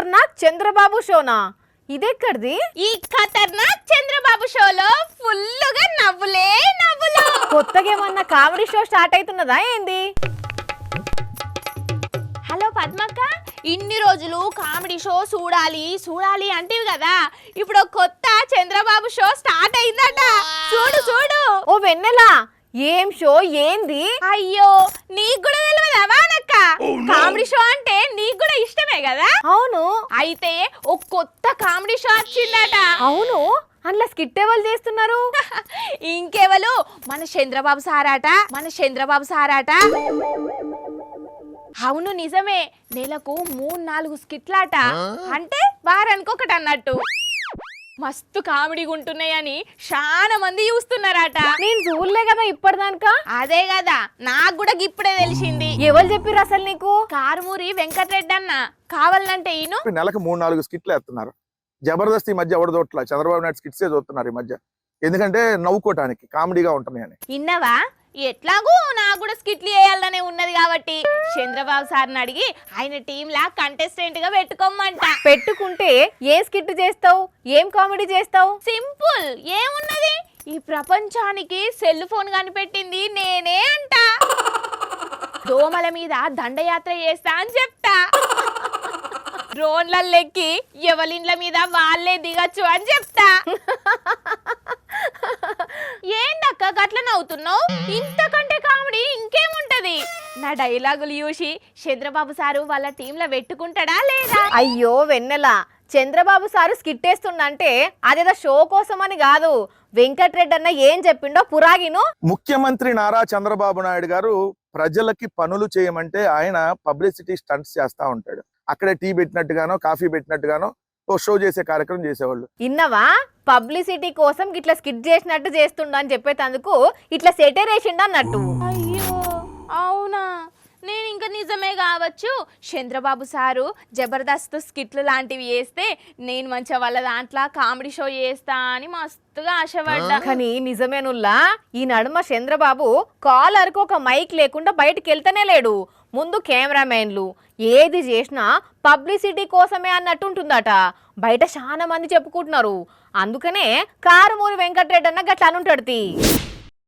ఖతర్నాక్ చంద్రబాబు షోనా ఇదెక్కడిది? ఈ ఖతర్నాక్ చంద్రబాబు షోలో ఫుల్లుగా నవ్వులే నవ్వులు. కొత్తగా ఏమన్నా కామెడీ షో స్టార్ట్ అవుతున్నదా ఏంది? హలో పద్మక్క, ఇన్ని రోజులు కామెడీ షో చూడాలి చూడాలి అంటివి కదా, ఇప్పుడు కొత్త చంద్రబాబు షో స్టార్ట్ అయిందట. చూడు చూడు. ఓ వెన్నెలా, ఏం షో ఏంది? అయ్యో, నీకు కూడా తెలియదా వానక్క? కామెడీ షో అంటే నీకు కూడా ఇష్టమే కదా. అవును. అయితే ఓ కొత్త కామెడీ షో వచ్చిందట. అవును, అందులో స్కిట్ ఎవరు చేస్తున్నారు? ఇంకెవరు, మన చంద్రబాబు సారాట. అవును నిజమే, నెలకు 3-4 స్కిట్లాట. అంటే వారానికి ఒకటి అన్నట్టు. మస్తు కామెడీగా ఉంటున్నాయని చాలా మంది చూస్తున్నారట. నేను చూడలే కదా ఇప్పటిదానిక. అదే కదా, నాకు కూడా ఇప్పుడే తెలిసింది. ఎవరు చెప్పిర్రు అసలు నీకు? కారుమూరి వెంకటరెడ్డి అన్న. కావాలంటే ఈయన నెలకు 3-4 స్కిట్లు వేస్తున్నారు. జబర్దస్త్ ఈ మధ్య ఎవరు చూడట్లా, చంద్రబాబు నాయుడు స్కిట్సే చూస్తున్నారు ఈ మధ్య. ఎందుకంటే నవ్వుకోవటానికి, కామెడీగా ఉంటున్నాయని. ఇన్నవా? ఎట్లాగూ నాకు కూడా స్కిట్లు వేయాలనే ఉన్నది కాబట్టి చంద్రబాబు సార్ని అడిగి ఆయన టీంలా కంటెస్టెంట్ గా పెట్టుకోమంట. పెట్టుకుంటే ఏ స్కిట్ చేస్తావు, ఏం కామెడీ చేస్తావు? సింపుల్, ఏమున్నది, ఈ ప్రపంచానికి సెల్ ఫోన్ కనిపెట్టింది నేనే అంట. దోమల మీద దండయాత్ర చేస్తా అని చెప్తా. డ్రోన్లెక్కి ఎవలిండ్ల మీద వాళ్ళే దిగచ్చు అని చెప్తా. ఏందక్క గట్ల నవ్వుతున్నావు? ఇంతకంటే కామెడీ ఇంకేముంటది? నా డైలాగులు చూసి చంద్రబాబు సారు వాళ్ళ టీంలో పెట్టుకుంటాడా లేదా? అయ్యో వెన్నెలా, చంద్రబాబు సారు స్కిట్ వేస్తుండంటే అదేదో షో కోసం అని కాదు. వెంకటరెడ్డి అన్న ఏం చెప్పిండో పురాగిను. ముఖ్యమంత్రి నారా చంద్రబాబు నాయుడు గారు ప్రజలకి పనులు చేయమంటే ఆయన పబ్లిసిటీ స్టంట్స్ చేస్తా ఉంటాడు. అక్కడే టీ పెట్టినట్టుగానో కాఫీ పెట్టినట్టుగానో ఓ షో చేసే కార్యక్రమం చేసేవాళ్ళు. ఇన్నవా? పబ్లిసిటీ కోసం ఇట్లా స్కిట్ చేసినట్టు చేస్తుండ అని చెప్పేటందుకు ఇట్లా సెటర్ వేసిండు అన్నట్టు. అయ్యో అవునా, నేను ఇంకా నిజమే కావచ్చు. చంద్రబాబు సారు జబర్దస్త్ స్కిట్లు లాంటివి వేస్తే నేను మంచిగా వాళ్ళ దాంట్లో కామెడీ షో చేస్తా అని మస్తుగా ఆశపడ్డా. కానీ నిజమేనుల్లా, ఈ నడుమ చంద్రబాబు కాలర్కు ఒక మైక్ లేకుండా బయటికి వెళ్తనే లేడు. ముందు కెమెరామెన్లు ఏది చేసినా పబ్లిసిటీ కోసమే అన్నట్టు ఉంటుందట. బయట చాలా మంది చెప్పుకుంటున్నారు. అందుకనే కారుమూరి వెంకటరెడ్డి అన్న గట్లా అనుంటాడు.